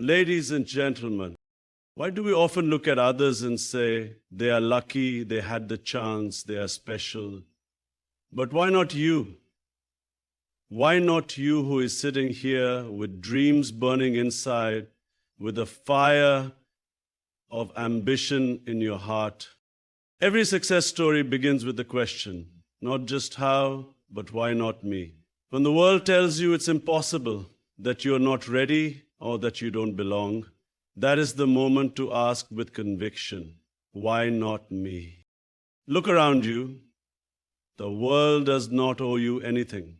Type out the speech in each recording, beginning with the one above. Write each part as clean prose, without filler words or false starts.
Ladies and gentlemen, why do we often look at others and say, they are lucky, they had the chance, they are special? But why not you? Why not you who is sitting here with dreams burning inside, with a fire of ambition in your heart? Every success story begins with the question, not just how, but why not me? When the world tells you it's impossible, that you're not ready or that you don't belong, that is the moment to ask with conviction, why not me? Look around you. The world does not owe you anything.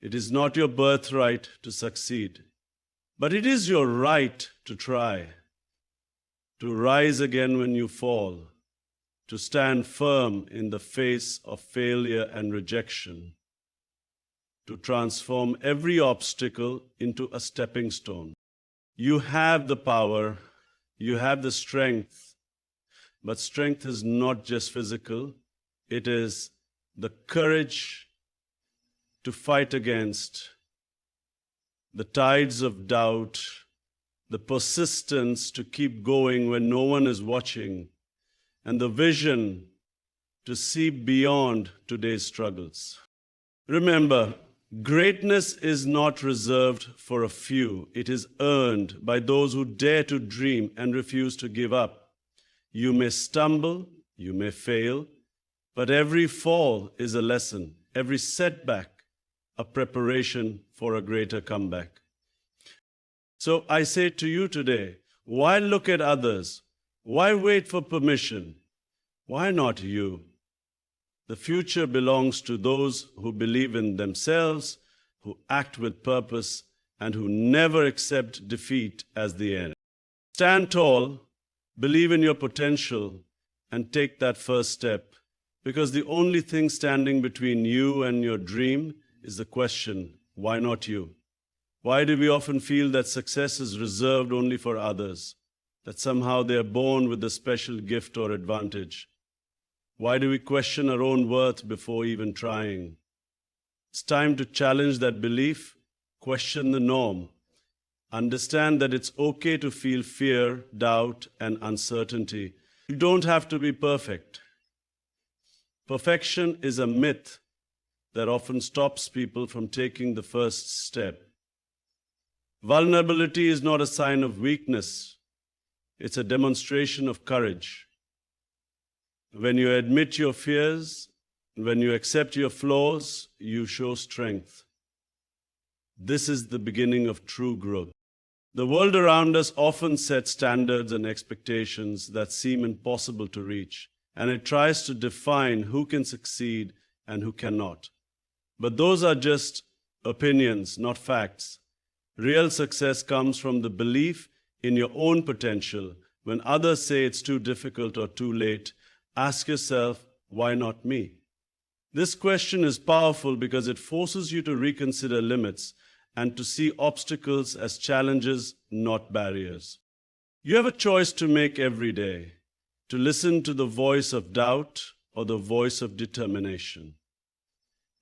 It is not your birthright to succeed, but it is your right to try, to rise again when you fall, to stand firm in the face of failure and rejection, to transform every obstacle into a stepping stone. You have the power, you have the strength, but strength is not just physical, it is the courage to fight against the tides of doubt, the persistence to keep going when no one is watching, and the vision to see beyond today's struggles. Remember, greatness is not reserved for a few. It is earned by those who dare to dream and refuse to give up. You may stumble, you may fail, but every fall is a lesson, every setback a preparation for a greater comeback. So I say to you today, why look at others? Why wait for permission? Why not you? The future belongs to those who believe in themselves, who act with purpose, and who never accept defeat as the end. Stand tall, believe in your potential, and take that first step, because the only thing standing between you and your dream is the question, why not you? Why do we often feel that success is reserved only for others, that somehow they are born with a special gift or advantage? Why do we question our own worth before even trying? It's time to challenge that belief, question the norm, understand that it's okay to feel fear, doubt, and uncertainty. You don't have to be perfect. Perfection is a myth that often stops people from taking the first step. Vulnerability is not a sign of weakness. It's a demonstration of courage. When you admit your fears, when you accept your flaws, you show strength. This is the beginning of true growth. The world around us often sets standards and expectations that seem impossible to reach, and it tries to define who can succeed and who cannot. But those are just opinions, not facts. Real success comes from the belief in your own potential. When others say it's too difficult or too late, ask yourself, why not me? This question is powerful because it forces you to reconsider limits and to see obstacles as challenges, not barriers. You have a choice to make every day, to listen to the voice of doubt or the voice of determination.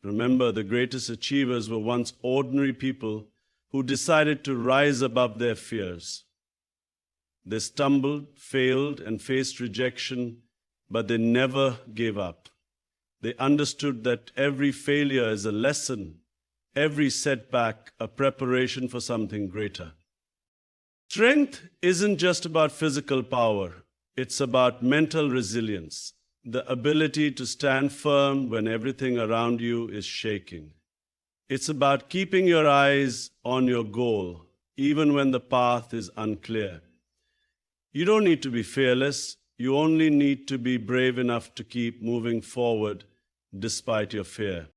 Remember, the greatest achievers were once ordinary people who decided to rise above their fears. They stumbled, failed, and faced rejection, but they never gave up. They understood that every failure is a lesson, every setback a preparation for something greater. Strength isn't just about physical power, it's about mental resilience, the ability to stand firm when everything around you is shaking. It's about keeping your eyes on your goal, even when the path is unclear. You don't need to be fearless, you only need to be brave enough to keep moving forward despite your fear.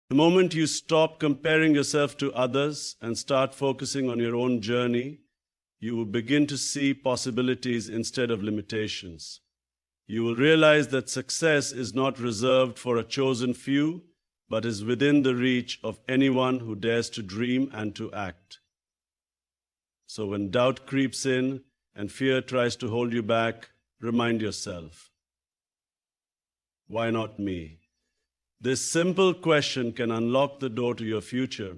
The moment you stop comparing yourself to others and start focusing on your own journey, you will begin to see possibilities instead of limitations. You will realize that success is not reserved for a chosen few, but is within the reach of anyone who dares to dream and to act. So when doubt creeps in and fear tries to hold you back, remind yourself, why not me? This simple question can unlock the door to your future.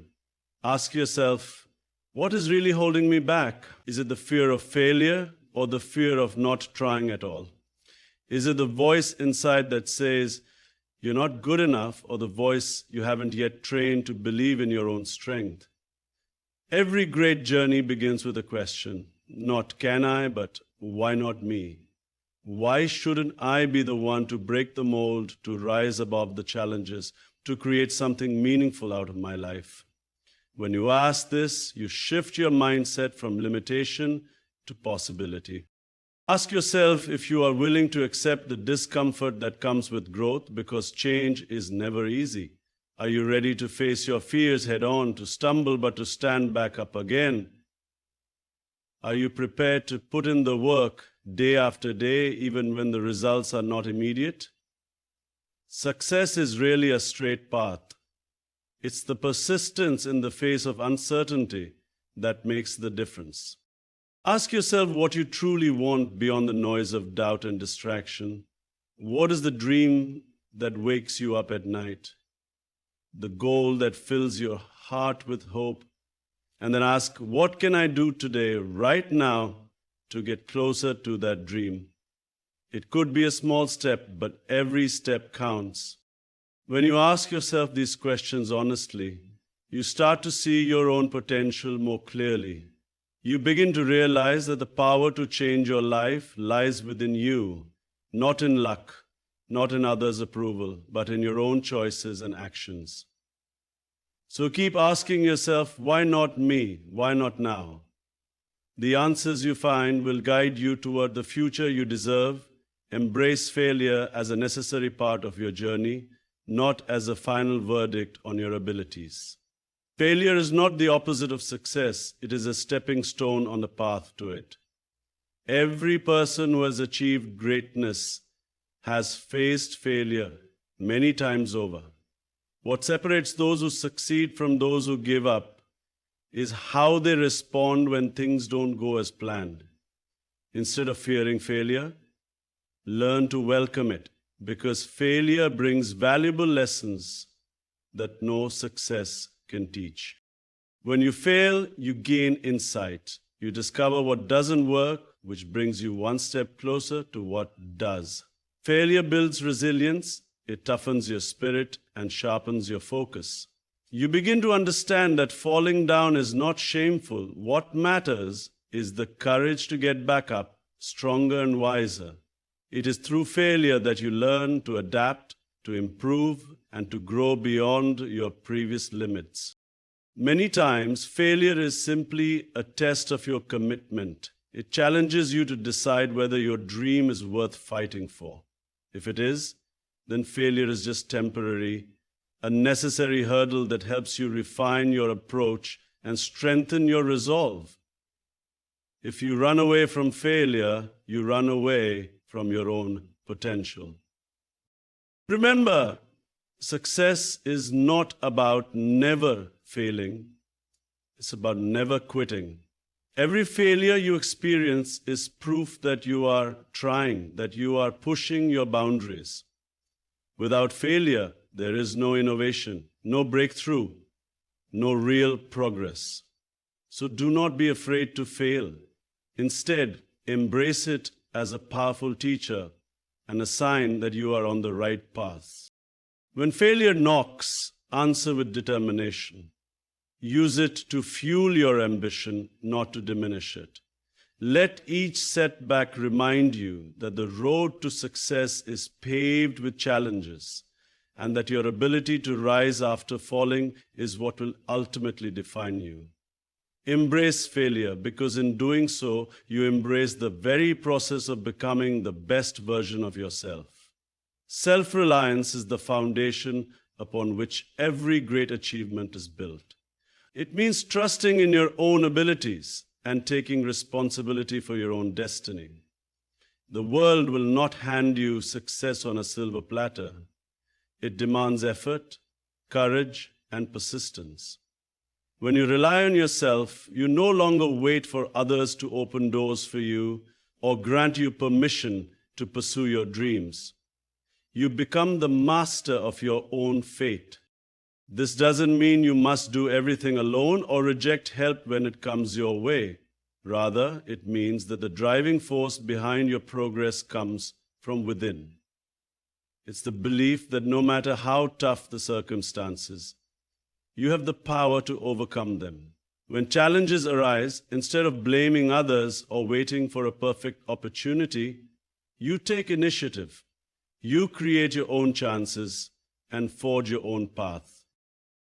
Ask yourself, What is really holding me back? Is it the fear of failure or the fear of not trying at all? Is it the voice inside that says, you're not good enough, or the voice you haven't yet trained to believe in your own strength? Every great journey begins with a question. Not can I, but why not me? Why shouldn't I be the one to break the mold, to rise above the challenges, to create something meaningful out of my life? When you ask this, you shift your mindset from limitation to possibility. Ask yourself if you are willing to accept the discomfort that comes with growth, because change is never easy. Are you ready to face your fears head on, to stumble but to stand back up again? Are you prepared to put in the work day after day, even when the results are not immediate? Success is really a straight path. It's the persistence in the face of uncertainty that makes the difference. Ask yourself what you truly want beyond the noise of doubt and distraction. What is the dream that wakes you up at night? The goal that fills your heart with hope? And then ask, what can I do today, right now, to get closer to that dream? It could be a small step, but every step counts. When you ask yourself these questions honestly, you start to see your own potential more clearly. You begin to realize that the power to change your life lies within you, not in luck, not in others' approval, but in your own choices and actions. So keep asking yourself, why not me? Why not now? The answers you find will guide you toward the future you deserve. Embrace failure as a necessary part of your journey, not as a final verdict on your abilities. Failure is not the opposite of success. It is a stepping stone on the path to it. Every person who has achieved greatness has faced failure many times over. What separates those who succeed from those who give up is how they respond when things don't go as planned. Instead of fearing failure, learn to welcome it, because failure brings valuable lessons that no success can teach. When you fail, you gain insight. You discover what doesn't work, which brings you one step closer to what does. Failure builds resilience. It toughens your spirit and sharpens your focus. You begin to understand that falling down is not shameful. What matters is the courage to get back up, stronger and wiser. It is through failure that you learn to adapt, to improve, and to grow beyond your previous limits. Many times, failure is simply a test of your commitment. It challenges you to decide whether your dream is worth fighting for. If it is, then failure is just temporary, a necessary hurdle that helps you refine your approach and strengthen your resolve. If you run away from failure, you run away from your own potential. Remember, success is not about never failing. It's about never quitting. Every failure you experience is proof that you are trying, that you are pushing your boundaries. Without failure, there is no innovation, no breakthrough, no real progress. So do not be afraid to fail. Instead, embrace it as a powerful teacher and a sign that you are on the right path. When failure knocks, answer with determination. Use it to fuel your ambition, not to diminish it. Let each setback remind you that the road to success is paved with challenges, and that your ability to rise after falling is what will ultimately define you. Embrace failure, because in doing so, you embrace the very process of becoming the best version of yourself. Self-reliance is the foundation upon which every great achievement is built. It means trusting in your own abilities and taking responsibility for your own destiny. The world will not hand you success on a silver platter. It demands effort, courage, and persistence. When you rely on yourself, you no longer wait for others to open doors for you or grant you permission to pursue your dreams. You become the master of your own fate. This doesn't mean you must do everything alone or reject help when it comes your way. Rather, it means that the driving force behind your progress comes from within. It's the belief that no matter how tough the circumstances, you have the power to overcome them. When challenges arise, instead of blaming others or waiting for a perfect opportunity, you take initiative. You create your own chances and forge your own path.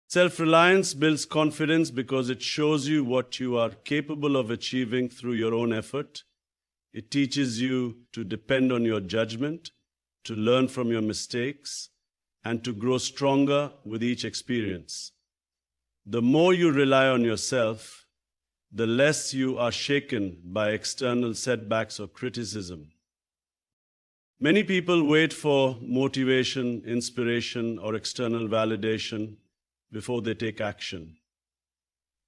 Self-reliance builds confidence because it shows you what you are capable of achieving through your own effort. It teaches you to depend on your judgment, to learn from your mistakes, and to grow stronger with each experience. The more you rely on yourself, the less you are shaken by external setbacks or criticism. Many people wait for motivation, inspiration, or external validation before they take action.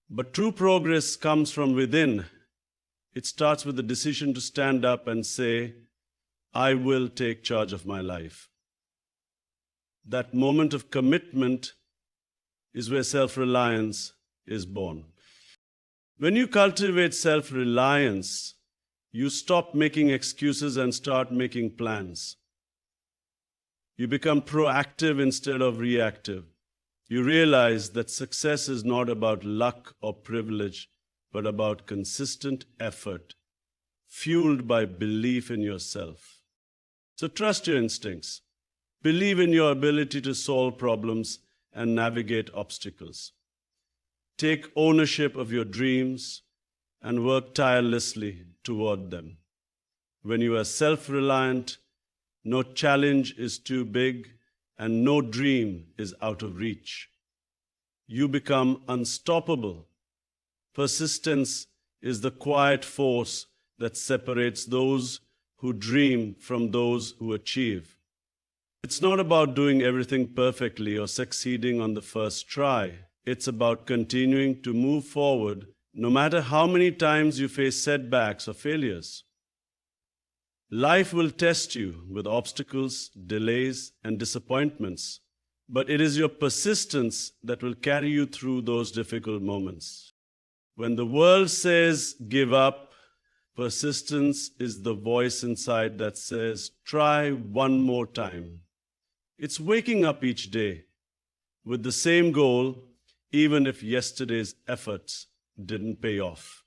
But true progress comes from within. It starts with the decision to stand up and say, I will take charge of my life. That moment of commitment is where self-reliance is born. When you cultivate self-reliance, you stop making excuses and start making plans. You become proactive instead of reactive. You realize that success is not about luck or privilege, but about consistent effort, fueled by belief in yourself. So trust your instincts. Believe in your ability to solve problems and navigate obstacles. Take ownership of your dreams and work tirelessly toward them. When you are self-reliant, no challenge is too big and no dream is out of reach. You become unstoppable. Persistence is the quiet force that separates those who dream from those who achieve. It's not about doing everything perfectly or succeeding on the first try. It's about continuing to move forward no matter how many times you face setbacks or failures. Life will test you with obstacles, delays, and disappointments, but it is your persistence that will carry you through those difficult moments. When the world says give up, persistence is the voice inside that says try one more time. It's waking up each day with the same goal, even if yesterday's efforts didn't pay off.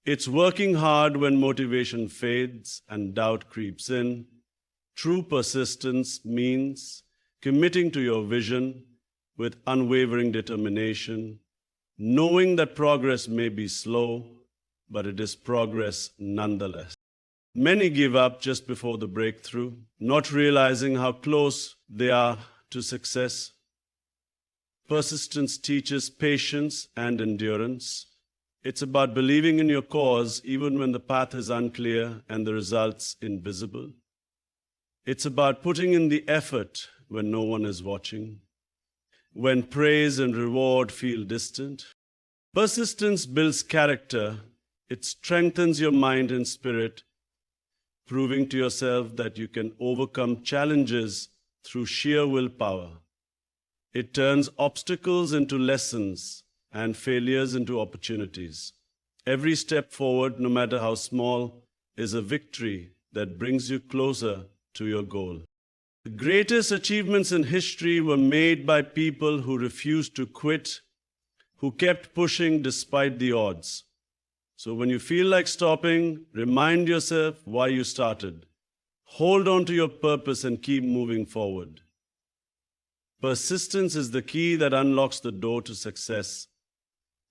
It's working hard when motivation fades and doubt creeps in. True persistence means committing to your vision with unwavering determination, knowing that progress may be slow, but it is progress nonetheless. Many give up just before the breakthrough, not realizing how close they are to success. Persistence teaches patience and endurance. It's about believing in your cause even when the path is unclear and the results invisible. It's about putting in the effort when no one is watching, when praise and reward feel distant. Persistence builds character. It strengthens your mind and spirit, proving to yourself that you can overcome challenges through sheer willpower. It turns obstacles into lessons and failures into opportunities. Every step forward, no matter how small, is a victory that brings you closer to your goal. The greatest achievements in history were made by people who refused to quit, who kept pushing despite the odds. So when you feel like stopping, remind yourself why you started. Hold on to your purpose and keep moving forward. Persistence is the key that unlocks the door to success,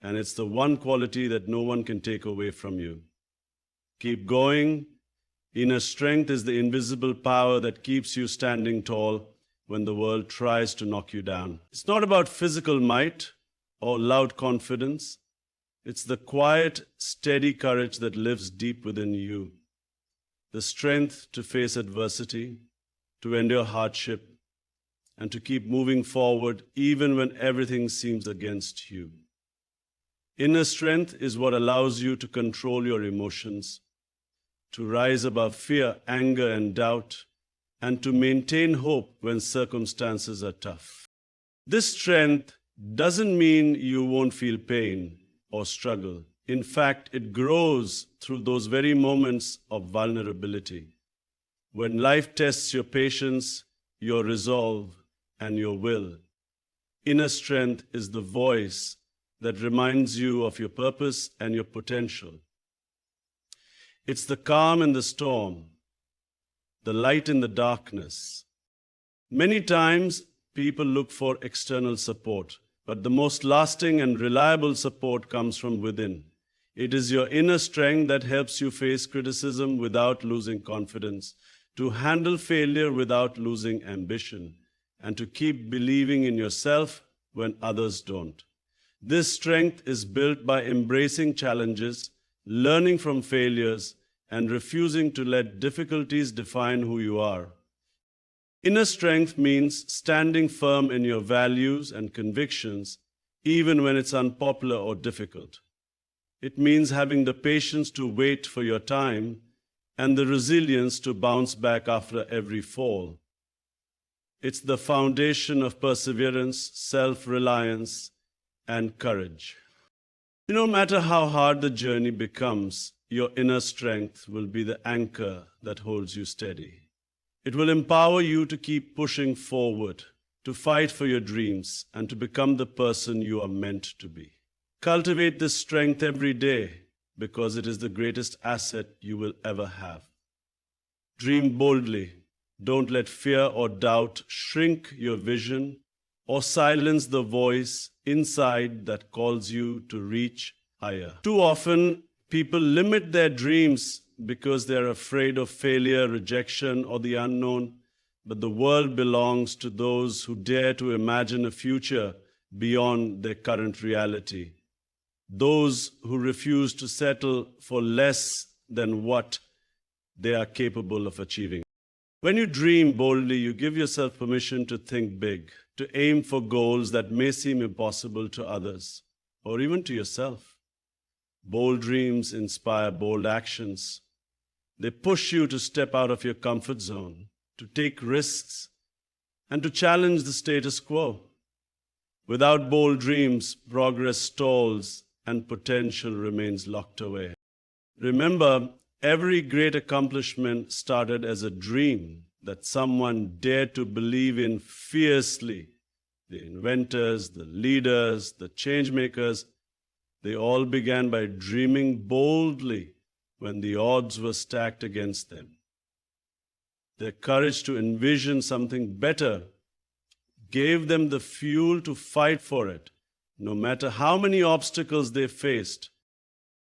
and it's the one quality that no one can take away from you. Keep going. Inner strength is the invisible power that keeps you standing tall when the world tries to knock you down. It's not about physical might or loud confidence. It's the quiet, steady courage that lives deep within you. The strength to face adversity, to endure hardship, and to keep moving forward even when everything seems against you. Inner strength is what allows you to control your emotions, to rise above fear, anger, and doubt, and to maintain hope when circumstances are tough. This strength doesn't mean you won't feel pain or struggle. In fact, it grows through those very moments of vulnerability. When life tests your patience, your resolve, and your will, inner strength is the voice that reminds you of your purpose and your potential. It's the calm in the storm, the light in the darkness. Many times, people look for external support, but the most lasting and reliable support comes from within. It is your inner strength that helps you face criticism without losing confidence, to handle failure without losing ambition, and to keep believing in yourself when others don't. This strength is built by embracing challenges, learning from failures, and refusing to let difficulties define who you are. Inner strength means standing firm in your values and convictions, even when it's unpopular or difficult. It means having the patience to wait for your time and the resilience to bounce back after every fall. It's the foundation of perseverance, self-reliance, and courage. No matter how hard the journey becomes, your inner strength will be the anchor that holds you steady. It will empower you to keep pushing forward, to fight for your dreams, and to become the person you are meant to be. Cultivate this strength every day because it is the greatest asset you will ever have. Dream boldly. Don't let fear or doubt shrink your vision or silence the voice inside that calls you to reach higher. Too often, people limit their dreams because they are afraid of failure, rejection, or the unknown. But the world belongs to those who dare to imagine a future beyond their current reality. Those who refuse to settle for less than what they are capable of achieving. When you dream boldly, you give yourself permission to think big, to aim for goals that may seem impossible to others, or even to yourself. Bold dreams inspire bold actions. They push you to step out of your comfort zone, to take risks, and to challenge the status quo. Without bold dreams, progress stalls and potential remains locked away. Remember, every great accomplishment started as a dream that someone dared to believe in fiercely. The inventors, the leaders, the change makers, they all began by dreaming boldly when the odds were stacked against them. Their courage to envision something better gave them the fuel to fight for it, no matter how many obstacles they faced.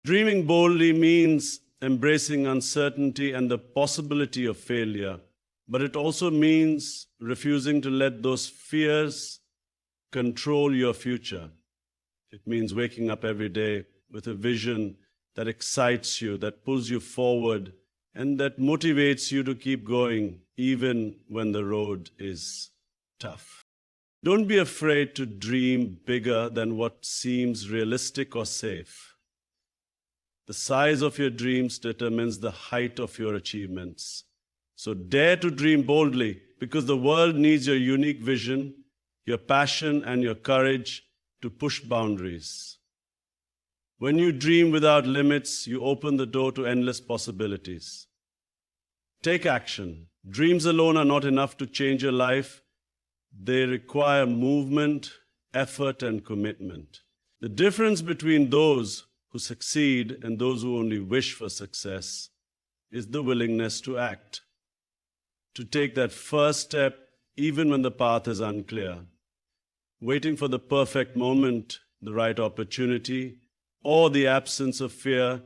Dreaming boldly means embracing uncertainty and the possibility of failure, but it also means refusing to let those fears control your future. It means waking up every day with a vision that excites you, that pulls you forward, and that motivates you to keep going even when the road is tough. Don't be afraid to dream bigger than what seems realistic or safe. The size of your dreams determines the height of your achievements. So dare to dream boldly, because the world needs your unique vision, your passion, and your courage to push boundaries. When you dream without limits, you open the door to endless possibilities. Take action. Dreams alone are not enough to change your life. They require movement, effort, and commitment. The difference between those who succeed and those who only wish for success is the willingness to act, to take that first step even when the path is unclear. Waiting for the perfect moment, the right opportunity, or the absence of fear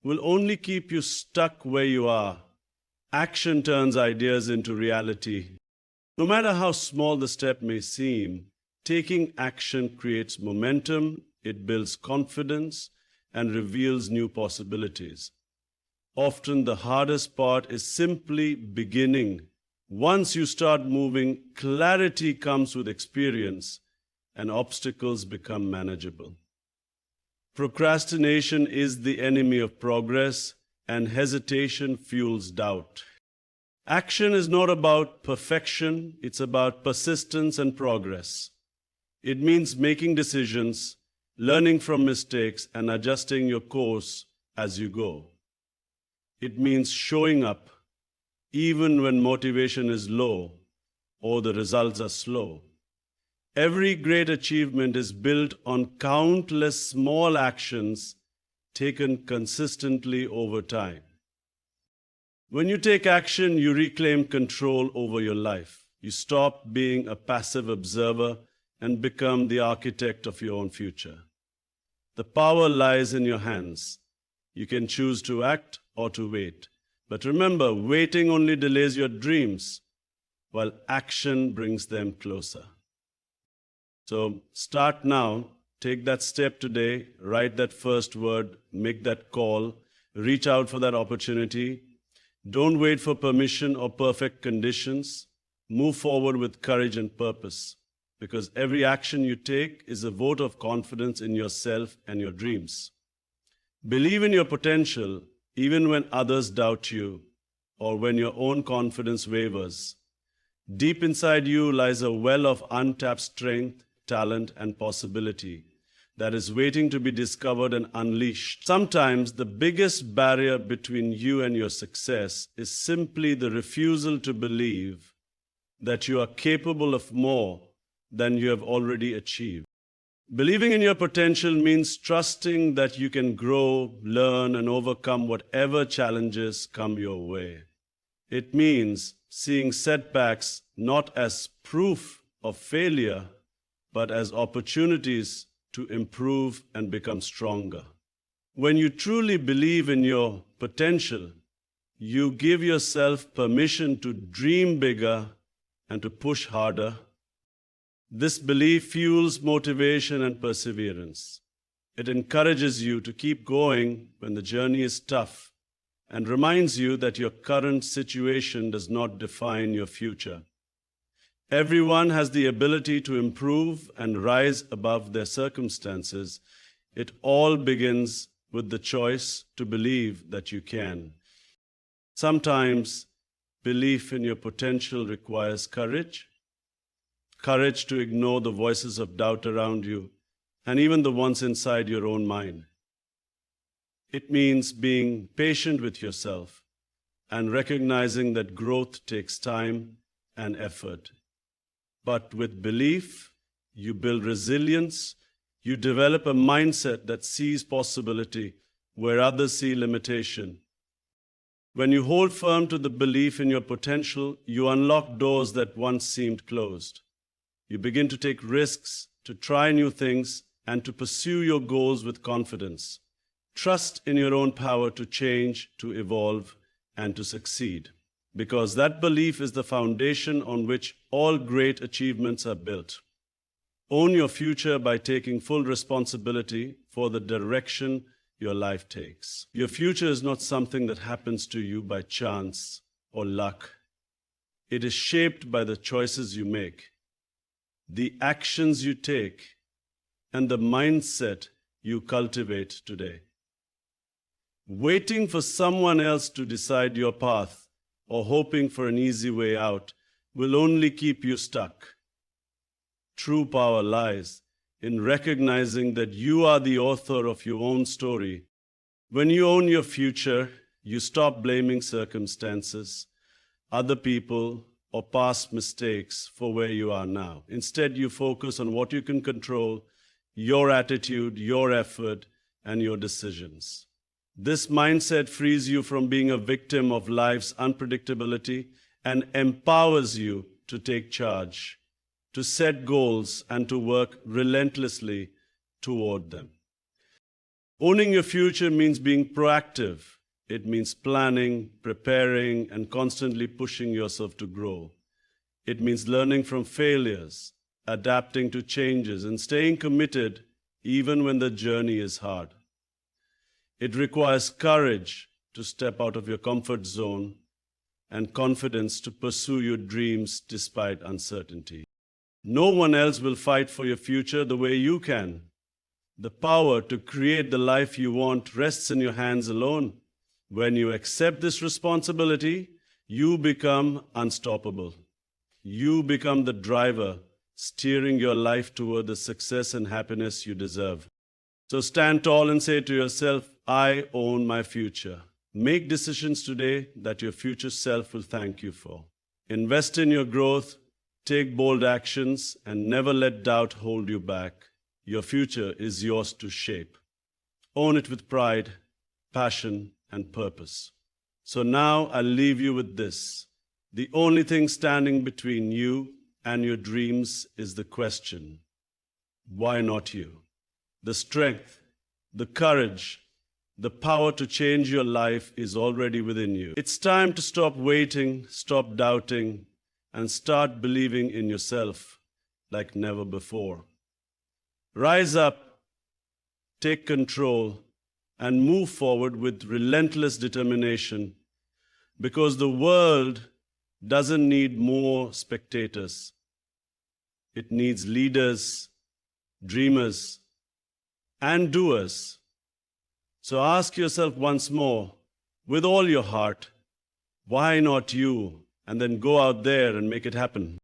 will only keep you stuck where you are. Action turns ideas into reality. No matter how small the step may seem, taking action creates momentum, it builds confidence, and reveals new possibilities. Often the hardest part is simply beginning. Once you start moving, clarity comes with experience, and obstacles become manageable. Procrastination is the enemy of progress, and hesitation fuels doubt. Action is not about perfection, it's about persistence and progress. It means making decisions, learning from mistakes, and adjusting your course as you go. It means showing up even when motivation is low or the results are slow. Every great achievement is built on countless small actions taken consistently over time. When you take action, you reclaim control over your life. You stop being a passive observer and become the architect of your own future. The power lies in your hands. You can choose to act or to wait. But remember, waiting only delays your dreams, while action brings them closer. So start now. Take that step today. Write that first word. Make that call. Reach out for that opportunity. Don't wait for permission or perfect conditions. Move forward with courage and purpose, because every action you take is a vote of confidence in yourself and your dreams. Believe in your potential even when others doubt you or when your own confidence wavers. Deep inside you lies a well of untapped strength, talent, and possibility that is waiting to be discovered and unleashed. Sometimes the biggest barrier between you and your success is simply the refusal to believe that you are capable of more than you have already achieved. Believing in your potential means trusting that you can grow, learn, and overcome whatever challenges come your way. It means seeing setbacks not as proof of failure, but as opportunities to improve and become stronger. When you truly believe in your potential, you give yourself permission to dream bigger and to push harder. This belief fuels motivation and perseverance. It encourages you to keep going when the journey is tough and reminds you that your current situation does not define your future. Everyone has the ability to improve and rise above their circumstances. It all begins with the choice to believe that you can. Sometimes belief in your potential requires courage. Courage to ignore the voices of doubt around you and even the ones inside your own mind. It means being patient with yourself and recognizing that growth takes time and effort. But with belief, you build resilience, you develop a mindset that sees possibility where others see limitation. When you hold firm to the belief in your potential, you unlock doors that once seemed closed. You begin to take risks, to try new things, and to pursue your goals with confidence. Trust in your own power to change, to evolve, and to succeed, because that belief is the foundation on which all great achievements are built. Own your future by taking full responsibility for the direction your life takes. Your future is not something that happens to you by chance or luck. It is shaped by the choices you make, the actions you take, and the mindset you cultivate today. Waiting for someone else to decide your path or hoping for an easy way out will only keep you stuck. True power lies in recognizing that you are the author of your own story. When you own your future, you stop blaming circumstances, other people, or past mistakes for where you are now. Instead, you focus on what you can control, your attitude, your effort, and your decisions. This mindset frees you from being a victim of life's unpredictability and empowers you to take charge, to set goals, and to work relentlessly toward them. Owning your future means being proactive. It means planning, preparing, and constantly pushing yourself to grow. It means learning from failures, adapting to changes, and staying committed even when the journey is hard. It requires courage to step out of your comfort zone and confidence to pursue your dreams despite uncertainty. No one else will fight for your future the way you can. The power to create the life you want rests in your hands alone. When you accept this responsibility, you become unstoppable. You become the driver, steering your life toward the success and happiness you deserve. So stand tall and say to yourself, I own my future. Make decisions today that your future self will thank you for. Invest in your growth, take bold actions, and never let doubt hold you back. Your future is yours to shape. Own it with pride, passion, and purpose. So now I'll leave you with this. The only thing standing between you and your dreams is the question, why not you? The strength, the courage, the power to change your life is already within you. It's time to stop waiting, stop doubting, and start believing in yourself like never before. Rise up, take control, and move forward with relentless determination, because the world doesn't need more spectators. It needs leaders, dreamers, and doers. So ask yourself once more, with all your heart, why not you? And then go out there and make it happen.